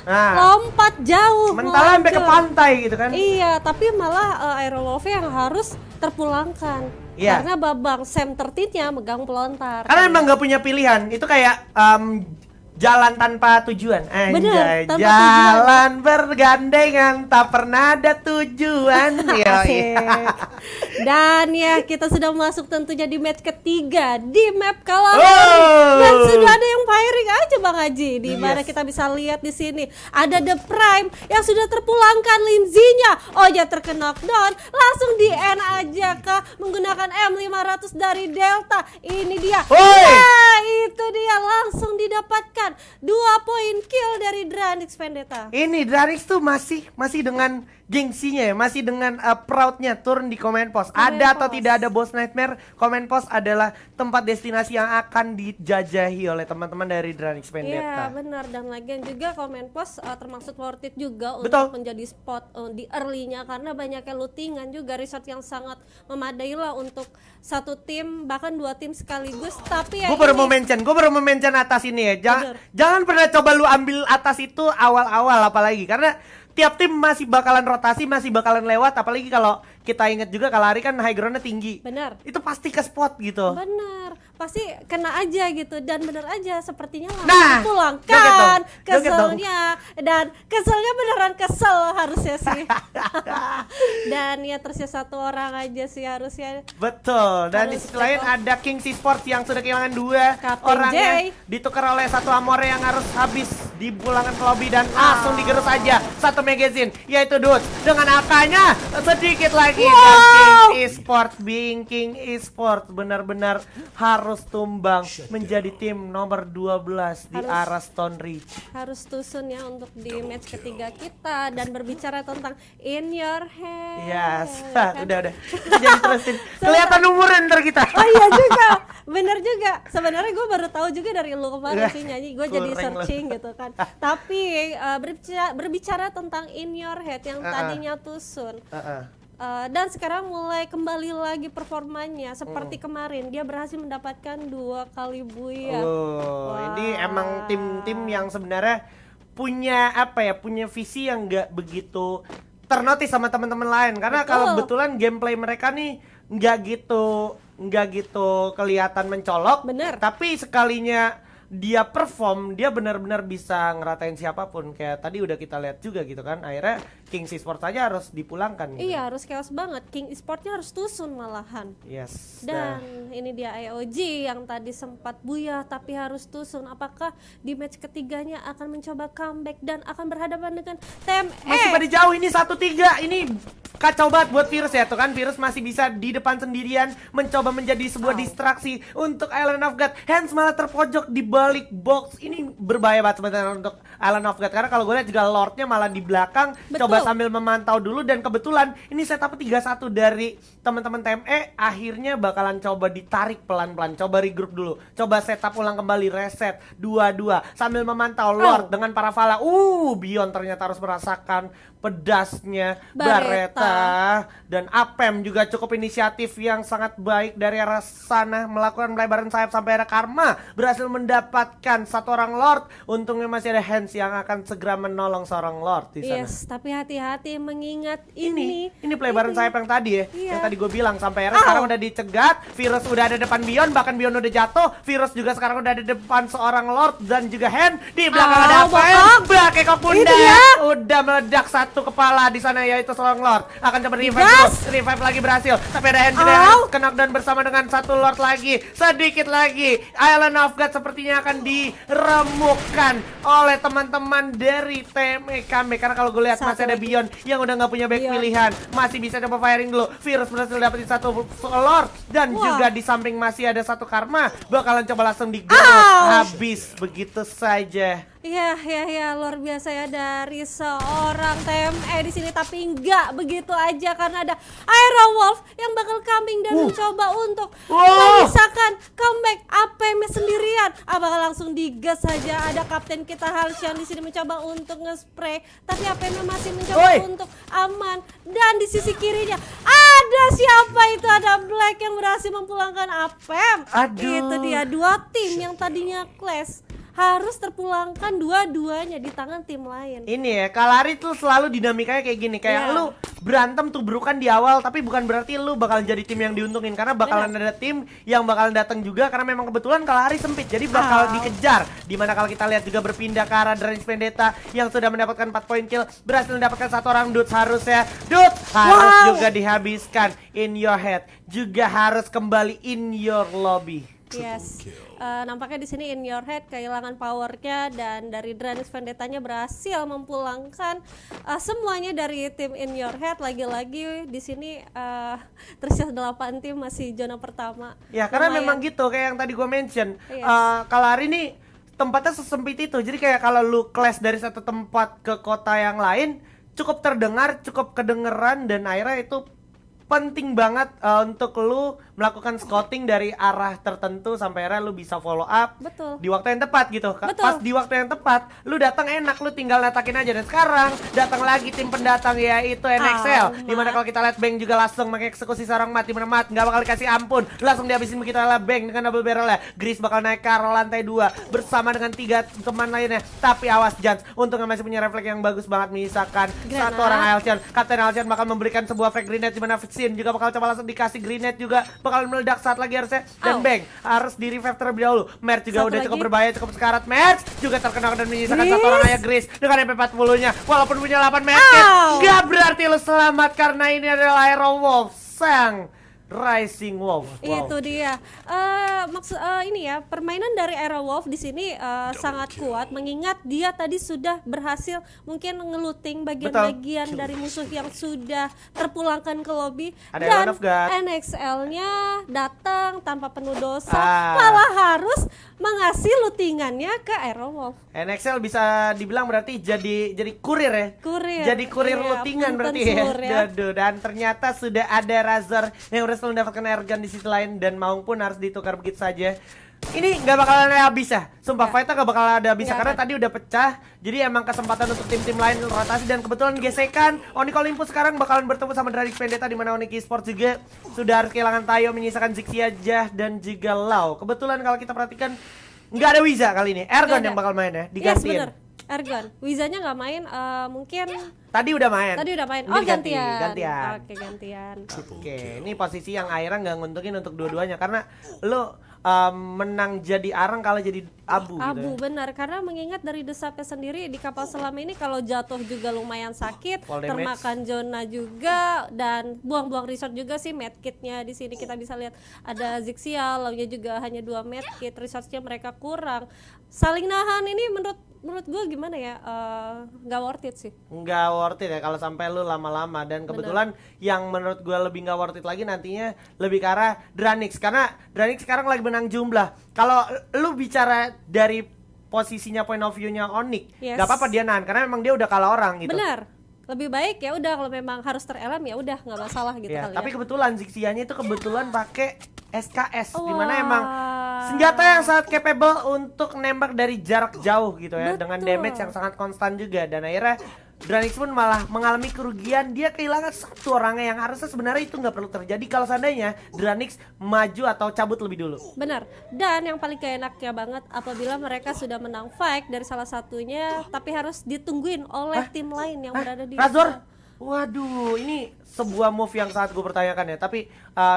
lompat jauh. Mental sampai ke pantai gitu kan. Iya, tapi malah Aerowolf yang harus terpulangkan. Karena Babang Sam 13-nya megang pelontar. Karena emang gak punya pilihan. Itu kayak jalan tanpa tujuan. Bener, tanpa jalan bergandengan tak pernah ada tujuan. Dan ya kita sudah masuk tentunya di match ketiga di map Kalahari. Dan sudah ada yang firing aja Bang Haji. Di mana kita bisa lihat di sini ada The Prime yang sudah terpulangkan Lindsay-nya. Oh ya terkena knockdown, langsung di end aja kah menggunakan M500 dari Delta. Ini dia. Nah, itu dia langsung didapatkan 2 poin kill dari Dranix Vendetta. Ini Dranix tuh masih dengan gengsinya ya, masih dengan proudnya turun di Command Post. Ada atau tidak ada Boss Nightmare, Command Post adalah tempat destinasi yang akan dijajahi oleh teman-teman dari Dranix Vendetta. Iya benar, dan lagian juga Command Post termasuk worth it juga untuk menjadi spot di early-nya karena banyaknya lootingan juga, resort yang sangat memadai lah untuk satu tim bahkan 2 tim sekaligus. Tapi ya gue baru mau mention atas ini ya. Jangan pernah coba lu ambil atas itu awal-awal apalagi karena tiap tim masih bakalan rotasi, masih bakalan lewat. Apalagi kalau kita ingat juga Kalahari kan high ground-nya tinggi. Benar. Itu pasti ke spot gitu. Benar, pasti kena aja gitu. Dan benar aja sepertinya langsung dipulangkan keselnya. Dan keselnya beneran kesel harusnya sih. Dan ya tersisa 1 orang aja sih harusnya. Betul. Dan di sisi lain ada Kings Esports yang sudah kehilangan 2 orangnya, ditukar oleh 1 Amore yang harus habis dipulangkan ke lobby dan langsung digerus aja 1 magazine, yaitu Dudes dengan AK-nya sedikit lagi. Dan King Esports, being King Esports benar-benar harus tumbang menjadi tim nomor 12 di arah Stone Ridge. Harus tusun ya untuk di match ketiga kita. Dan berbicara tentang in your head. Udah jadi terusin. Kelihatan umurnya ntar kita. Oh iya juga, bener juga. Sebenarnya gue baru tahu juga dari lu kemarin sih nyanyi. Gue jadi searching gitu kan. Tapi berbicara tentang in your head yang tadinya tusun. Dan sekarang mulai kembali lagi performanya seperti kemarin. Dia berhasil mendapatkan 2 kali buya. Ini emang tim-tim yang sebenarnya punya punya visi yang nggak begitu ternotis sama teman-teman lain. Karena kalau kebetulan gameplay mereka nih nggak gitu kelihatan mencolok. Bener. Tapi sekalinya dia perform, dia benar-benar bisa ngeratain siapapun. Kayak tadi udah kita lihat juga gitu kan. Akhirnya King Esports aja harus dipulangkan gitu. Iya, harus chaos banget. King Esportsnya harus tusun malahan. Dan ini dia IOG yang tadi sempat buyah tapi harus tusun. Apakah di match ketiganya akan mencoba comeback dan akan berhadapan dengan TME? Masih pada jauh ini 1-3. Ini kacau banget buat Virus ya tuh kan. Virus masih bisa di depan sendirian mencoba menjadi sebuah distraksi untuk Island of God. Hands malah terpojok di balik box. Ini berbahaya banget sebenarnya untuk Island of God karena kalau gue lihat juga Lordnya malah di belakang. Coba sambil memantau dulu dan kebetulan ini setup 3-1 dari teman-teman TME. Akhirnya bakalan coba ditarik pelan-pelan, coba regroup dulu, coba setup ulang kembali, reset 2-2 sambil memantau Lord dengan para Vala. Bion ternyata harus merasakan pedasnya Bareta dan Apem juga cukup inisiatif yang sangat baik dari arah sana melakukan pelebaran sayap sampai ada Karma berhasil mendapatkan 1 orang Lord. Untungnya masih ada Hands yang akan segera menolong seorang Lord di sana. Tapi hati-hati mengingat ini pelebaran sayap yang tadi ya, yang tadi gue bilang sampai era sekarang udah dicegat, Virus udah ada depan Bion, bahkan Bion udah jatuh, Virus juga sekarang udah ada depan seorang Lord dan juga Hand di belakang ada Apem, pakai Kokunda udah meledak 1 kepala di sana yaitu seorang Lord. Akan coba revive lagi berhasil, tapi ada Hand juga kena dan bersama dengan 1 Lord lagi. Sedikit lagi Island of God sepertinya akan diremukkan oleh teman-teman dari TME Kame karena kalau gue lihat masih ada Bion yang udah nggak punya back pilihan, masih bisa coba firing dulu. Virus berhasil dapetin 1 Lord dan juga di samping masih ada 1 Karma, bakalan coba langsung digerus habis begitu saja. Iya, luar biasa ya dari seorang TME di sini, tapi enggak begitu aja karena ada Aerowolf yang bakal coming dan mencoba untuk memisahkan comeback APM sendirian. Bakal langsung digas saja. Ada kapten kita Hals yang di sini mencoba untuk nge-spray, tapi APM masih mencoba untuk aman. Dan di sisi kirinya ada siapa itu? Ada Black yang berhasil memulangkan APM. Itu dia 2 tim yang tadinya clash. harus terpulangkan dua-duanya di tangan tim lain. Ini ya, Kalari tuh selalu dinamikanya kayak gini. Kayak Iya. lu berantem tuh berukan di awal, tapi bukan berarti lu bakalan jadi tim yang diuntungin. Karena bakalan ada tim yang bakalan datang juga. Karena memang kebetulan Kalari sempit, jadi bakal dikejar. Dimana kalau kita lihat juga berpindah ke arah Dranis Vendetta yang sudah mendapatkan 4 poin kill, berhasil mendapatkan 1 orang Dudes harusnya. Dudes harus juga dihabiskan. In your head, juga harus kembali in your lobby. Yes, nampaknya di sini in your head kehilangan powernya, dan dari Dranis Vendetta-nya berhasil memulangkan semuanya dari tim in your head. Lagi-lagi di sini tersisa 8 tim masih zona pertama. Ya karena Lumayan. memang gitu kayak yang tadi gue mention. Yes. Kalari nih tempatnya sesempit itu. Jadi kayak kalau lu clash dari satu tempat ke kota yang lain, cukup terdengar, cukup kedengeran, dan akhirnya itu penting banget untuk lu melakukan scouting dari arah tertentu sampai akhirnya lu bisa follow up. Betul. Di waktu yang tepat gitu. Betul. Pas di waktu yang tepat, lu datang enak, lu tinggal natakin aja. Dan sekarang datang lagi tim pendatang, yaitu NXL. Dimana kalau kita lihat Bang juga langsung mengeksekusi seorang Mat, dimana Mat nggak bakal dikasih ampun, langsung dihabisin begitu oleh Bang dengan double barrel ya. Gris bakal naik ke arah lantai 2 bersama dengan 3 teman lainnya. Tapi awas Jans, untuk yang masih punya refleks yang bagus banget, menyisakan Granat. 1 orang Alcion. Kapten Alcion bakal memberikan sebuah frag grenade, dimana Fitsin juga bakal coba langsung dikasih grenade juga, bakal meledak saat lagi harusnya. Dan Bang harus di revive terlebih dahulu. Merch juga Satu udah lagi. cukup berbahaya, cukup sekarat. Merch juga terkena dan menyisakan Gris. 1 orang ayah Gris dengan MP40 nya. Walaupun punya 8 medkit, gak berarti lu selamat karena ini adalah Hero Wolf sang Rising Wolf. Wow. Itu dia. Maksud ini ya, permainan dari Aerowolf di sini sangat kuat, mengingat dia tadi sudah berhasil mungkin ngeluting bagian-bagian dari musuh yang sudah terpulangkan ke lobby. Ada Dan Elon of God. NXL-nya datang tanpa penuh dosa, Ah. malah harus mengasih lootingannya ke Aerowolf. NXL bisa dibilang berarti jadi kurir ya. Kurir. Jadi kurir Iya, lootingan punten berarti ya. sur ya. Aduh, dan ternyata sudah ada Razor yang berhasil mendapatkan airgun di sisi lain, dan Maung pun harus ditukar begitu saja. Ini nggak bakalan ada habis ya. Sumpah Nggak. fightnya nggak bakal ada habis Nggak karena akan. tadi udah pecah. Jadi emang kesempatan untuk tim-tim lain rotasi, dan kebetulan gesekan Onyx Olympus sekarang bakalan bertemu sama Dranis Vendetta, di mana Onyx Esports juga sudah harus kehilangan Tayo, menyisakan Zixi aja dan juga Lau. Kebetulan kalau kita perhatikan nggak ada Wiza kali ini. Ergon Nggak ada. yang bakal main ya, Yes, digantiin. bener. Ergon. Wizanya nggak main, mungkin Tadi udah main. tadi udah main. Ini Oh, diganti, gantian. gantian. Oke, gantian. Oke, ini posisi yang akhirnya nggak nguntungin untuk dua-duanya karena lo menang jadi arang kalau jadi abu, gitu Abu ya. benar, karena mengingat dari desapnya sendiri di kapal selam ini kalau jatuh juga lumayan sakit, Fall damage. termakan zona juga, dan buang-buang resource juga sih. Medkitnya di sini kita bisa lihat ada Zixia, lalunya juga hanya 2 medkit, resource-nya mereka kurang. Saling nahan ini menurut gue gimana ya, nggak worth it sih. Nggak worth it ya kalau sampai lu lama-lama, dan kebetulan yang menurut gue lebih nggak worth it lagi nantinya lebih ke arah Dranix, karena Dranix sekarang lagi menang jumlah. Kalau lu bicara dari posisinya point of view-nya Onyx, Yes. nggak apa-apa dia nahan karena memang dia udah kalah orang gitu. Benar, lebih baik ya udah kalau memang harus terelem ya udah nggak masalah gitu Ya, kali tapi ya. kebetulan Zixianya itu kebetulan pakai SKS, dimana Wah. emang senjata yang sangat capable untuk nembak dari jarak jauh gitu ya, dengan Betul. damage yang sangat konstan juga. Dan akhirnya Dranix pun malah mengalami kerugian, dia kehilangan 1 orangnya yang harusnya sebenarnya itu nggak perlu terjadi kalau seandainya Dranix maju atau cabut lebih dulu. Benar. Dan yang paling keenaknya banget apabila mereka sudah menang fight dari salah satunya, tapi harus ditungguin oleh tim lain yang berada di Razor, waduh, ini sebuah move yang sangat gue pertanyakan ya. Tapi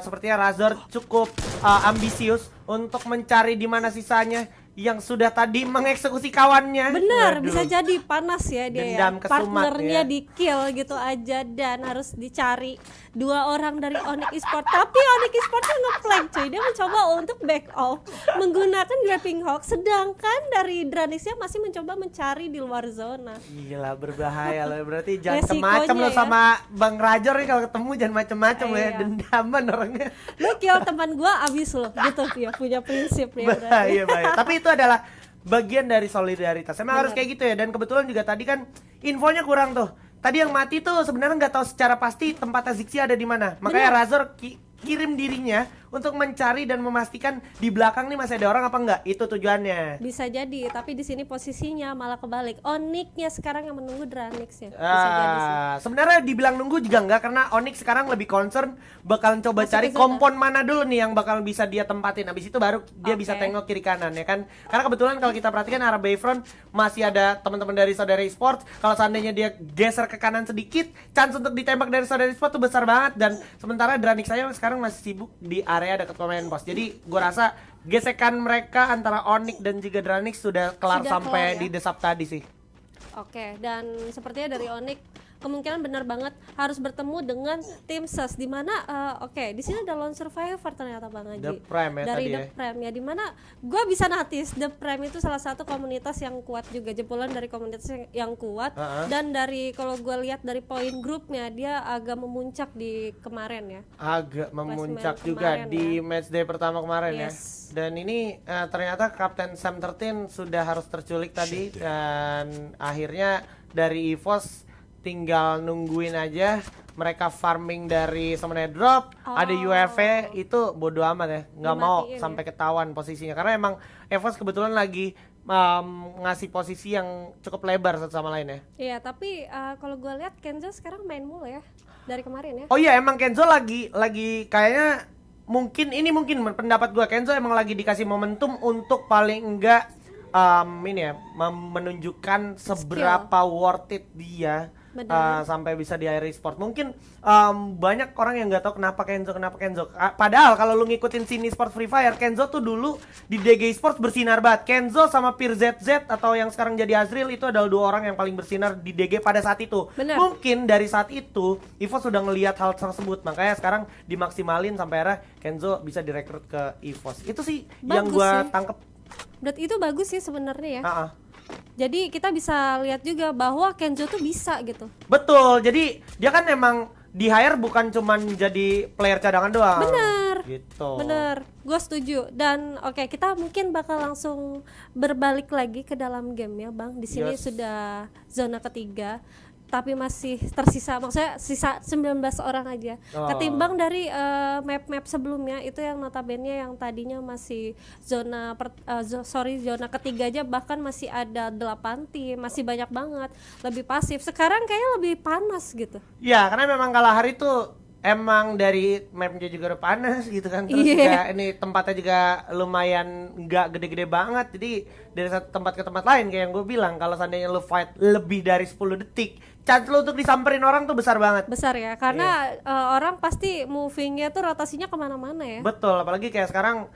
sepertinya Razor cukup ambisius untuk mencari di mana sisanya yang sudah tadi mengeksekusi kawannya. Bener, Waduh. bisa jadi panas ya dia Dendam ya. kesumat Partnernya ya. di kill gitu aja, dan harus dicari 2 orang dari Onyx Esports. Tapi Onyx Esports nge-flank cuy, dia mencoba untuk back off menggunakan Grappling Hawk, sedangkan dari Dranixnya masih mencoba mencari di luar zona. Gila, berbahaya loh. Berarti jangan Resikonya macam lo ya. sama Bang Rajor nih, kalau ketemu jangan macam-macam ya. Iya. Dendaman orangnya. Lu kill teman gua abis lo gitu ya, punya prinsip ya berarti. Bahaya, bahaya. Tapi itu adalah bagian dari solidaritas. Emang harus Benar. kayak gitu ya. Dan kebetulan juga tadi kan infonya kurang tuh. Tadi yang mati tuh sebenarnya nggak tahu secara pasti tempatnya Zixi ada di mana. Makanya Razor kirim dirinya untuk mencari dan memastikan di belakang nih masih ada orang apa enggak. Itu tujuannya. Bisa jadi, tapi di sini posisinya malah kebalik. Onyx-nya sekarang yang menunggu Dranix-nya. Bisa jadi sih. Sebenarnya dibilang nunggu juga enggak, karena Onyx sekarang lebih concern bakalan coba Masuk cari ke zona. kompon mana dulu nih yang bakal bisa dia tempatin. Habis itu baru dia bisa Oke. tengok kiri kanan ya kan. Karena kebetulan kalau kita perhatikan arah Bayfront masih ada teman-teman dari Saudara Esports. Kalau seandainya dia geser ke kanan sedikit, chance untuk ditembak dari Saudara Esports tuh besar banget. Dan sementara Dranix saya sekarang masih sibuk di area dekat command post. Jadi gua rasa gesekan mereka antara Onyx dan juga Dranix sudah kelar Sudah sampai kelar ya? di desap tadi sih. Oke, dan sepertinya dari Onyx kemungkinan benar banget harus bertemu dengan tim SES di mana oke, di sini ada lone survivor ternyata Bang Haji. The Prime ya dari tadi The ya. Prime ya, di mana gue bisa notice The Prime itu salah satu komunitas yang kuat juga, jebolan dari komunitas yang kuat. Dan dari kalau gue lihat dari poin grupnya dia agak memuncak di kemarin ya. Agak memuncak juga kemarin di matchday pertama kemarin Yes. ya. Dan ini ternyata Kapten Sam 13 sudah harus terculik tadi, dan akhirnya dari EVOS tinggal nungguin aja mereka farming dari Summoner Drop. Ada UAV itu bodo amat ya, nggak mau Dimatiin sampai ketahuan posisinya, karena emang EVOS kebetulan lagi ngasih posisi yang cukup lebar satu sama lain ya. Iya, tapi kalau gue lihat Kenzo sekarang main mulu ya dari kemarin ya. Oh iya, emang Kenzo lagi kayaknya mungkin pendapat gua, Kenzo emang lagi dikasih momentum untuk paling enggak ini ya menunjukkan seberapa worth it dia sampai bisa di air sport. Mungkin banyak orang yang nggak tahu kenapa Kenzo. Padahal kalau lu ngikutin sini sport Free Fire, Kenzo tuh dulu di DG Sports bersinar banget. Kenzo sama Pir ZZ atau yang sekarang jadi Azril itu adalah dua orang yang paling bersinar di DG pada saat itu. Bener. Mungkin dari saat itu EVOS sudah ngelihat hal tersebut, makanya sekarang dimaksimalin sampai akhirnya Kenzo bisa direkrut ke EVOS. Itu sih yang Bagus gua sih. tangkep. Berarti itu bagus sih sebenarnya ya. Ah. Jadi kita bisa lihat juga bahwa Kenzo tuh bisa gitu. Betul, jadi dia kan emang di hire bukan cuman jadi player cadangan doang. Bener. Gitu. Bener, gue setuju. Dan oke, kita mungkin bakal langsung berbalik lagi ke dalam game ya Bang. Di sini Yes. sudah zona ketiga, tapi masih tersisa, maksudnya sisa 19 orang aja. Oh. Ketimbang dari map-map sebelumnya itu yang notabene yang tadinya masih zona zona ketiga aja, bahkan masih ada 8 tim, masih banyak banget, lebih pasif. Sekarang kayaknya lebih panas gitu. Ya, karena memang Kalahari tuh emang dari mapnya juga udah panas gitu kan. Terus Iya. juga ini tempatnya juga lumayan nggak gede-gede banget. Jadi dari satu tempat ke tempat lain kayak yang gue bilang, kalau seandainya lu fight lebih dari 10 detik, chance lu untuk disamperin orang tuh besar banget. Besar ya, karena orang pasti movingnya tuh rotasinya kemana-mana ya. Betul, apalagi kayak sekarang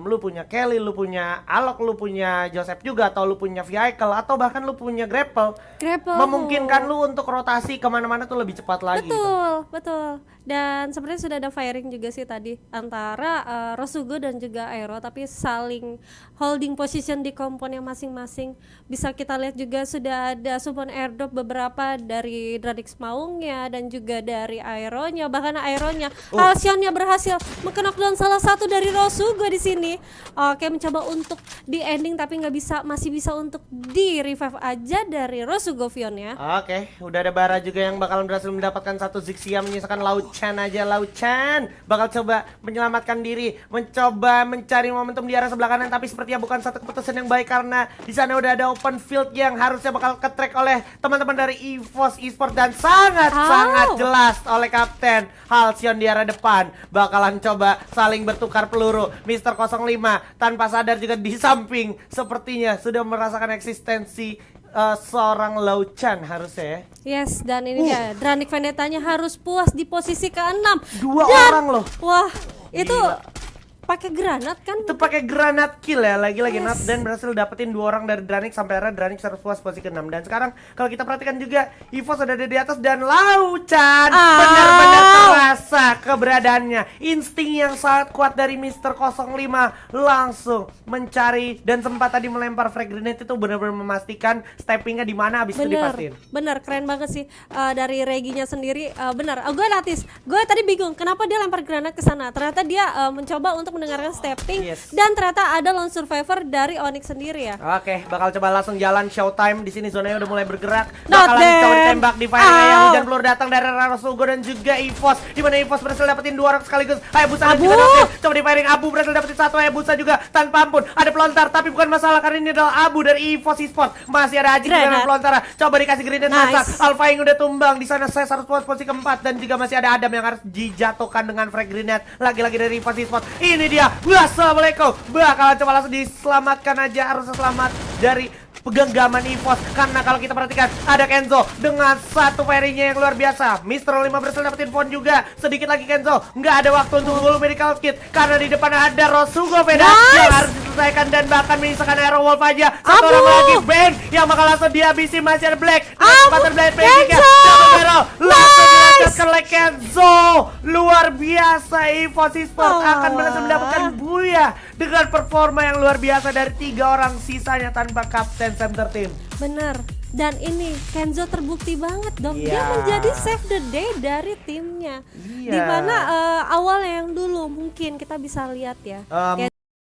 lu punya Kelly, lu punya Alok, lu punya Joseph juga, atau lu punya vehicle, atau bahkan lu punya grapple. Memungkinkan lu untuk rotasi kemana-mana tuh lebih cepat lagi. Betul, betul. Dan sebenarnya sudah ada firing juga sih tadi antara Rosugo dan juga Aero, tapi saling holding position di komponnya masing-masing. Bisa kita lihat juga sudah ada summon airdrop beberapa dari Dranix Maungnya dan juga dari Aeronya, bahkan Aeronya Halcyon-nya berhasil meng-knockdown salah satu dari Rosugo di sini. Oke, mencoba untuk di ending tapi nggak bisa, masih bisa untuk di revive aja dari Rosugo Vion ya. Oke, udah ada Bara juga yang bakal berhasil mendapatkan satu Zixia, menyisakan Lauchan aja. Lauchan bakal coba menyelamatkan diri, mencoba mencari momentum di arah sebelah kanan, tapi sepertinya bukan satu keputusan yang baik karena di sana udah ada open field yang harusnya bakal ke-track oleh teman-teman dari EVOS Esports, dan sangat jelas oleh Kapten Halcyon di arah depan bakalan coba saling bertukar peluru. Mr. 05 tanpa sadar juga di samping sepertinya sudah merasakan eksistensi seorang Lauchan harusnya ya. Yes, dan ini dia Dranix Vendetta-nya harus puas di posisi ke-6. Dua orang loh. Wah, itu Gila. pakai granat kan? Itu pakai granat kill ya, lagi-lagi Yes. Nathan berhasil dapetin 2 orang dari Dranix sampai akhirnya Dranix harus puas posisi ke-6. Dan sekarang kalau kita perhatikan juga EVOS ada di atas, dan Lauchan benar-benar terasa keberadaannya. Insting yang sangat kuat dari Mr. 05 langsung mencari dan sempat tadi melempar frag grenade, itu benar-benar memastikan steppingnya di mana, habis itu dipastiin. Bener, keren banget sih dari Reginya sendiri. Bener, gue notice, gue tadi bingung kenapa dia lempar granat ke sana. Ternyata dia mencoba untuk untuk mendengarkan Stepping. Yes. Dan ternyata ada lone survivor dari Onyx sendiri ya. Oke, bakal coba langsung jalan showtime. Di sini zonanya udah mulai bergerak. Not Bakalan coba dead. ditembak di firing ya. Ow. Hujan peluru datang dari Rarasugo dan juga EVOS. Di mana EVOS berhasil dapetin 2 orang sekaligus. Hayabusa dan Abu. juga Noctis. Coba di firing Abu berhasil dapetin 1 Hayabusa juga tanpa ampun. Ada pelontar tapi bukan masalah karena ini adalah Abu dari EVOS Esports. Masih ada Aji dengan Granat. pelontar. Coba dikasih grenade Nice. masa. Alpha yang udah tumbang. Di sana saya harus posisi keempat dan juga masih ada Adam yang harus dijatuhkan dengan frag grenade. Lagi-lagi dari EVOS Esports. Ini dia. Wassalamualaikum. Bakalan coba langsung diselamatkan aja, harus selamat dari penggenggaman EVOS. Karena kalau kita perhatikan ada Kenzo dengan 1 firingnya yang luar biasa. Mr. 5 berhasil dapetin phone juga. Sedikit lagi Kenzo, nggak ada waktu untuk full medical kit karena di depan ada Rosugo Veda yang harus diselesaikan dan bahkan menyisakan Aero Wolf aja. Satu orang lagi Bang yang bakal langsung dihabisi. Masih ada Black dengan kesempatan Black Magic langsung dilancarkan oleh Kenzo. Luar biasa, EVOS Esports akan berhasil mendapatkan buya dengan performa yang luar biasa dari 3 orang sisanya tanpa kapten center team. Bener. Dan ini Kenzo terbukti banget dong. Dia Iya. menjadi save the day dari timnya. Iya. Dimana awalnya yang dulu mungkin kita bisa lihat ya.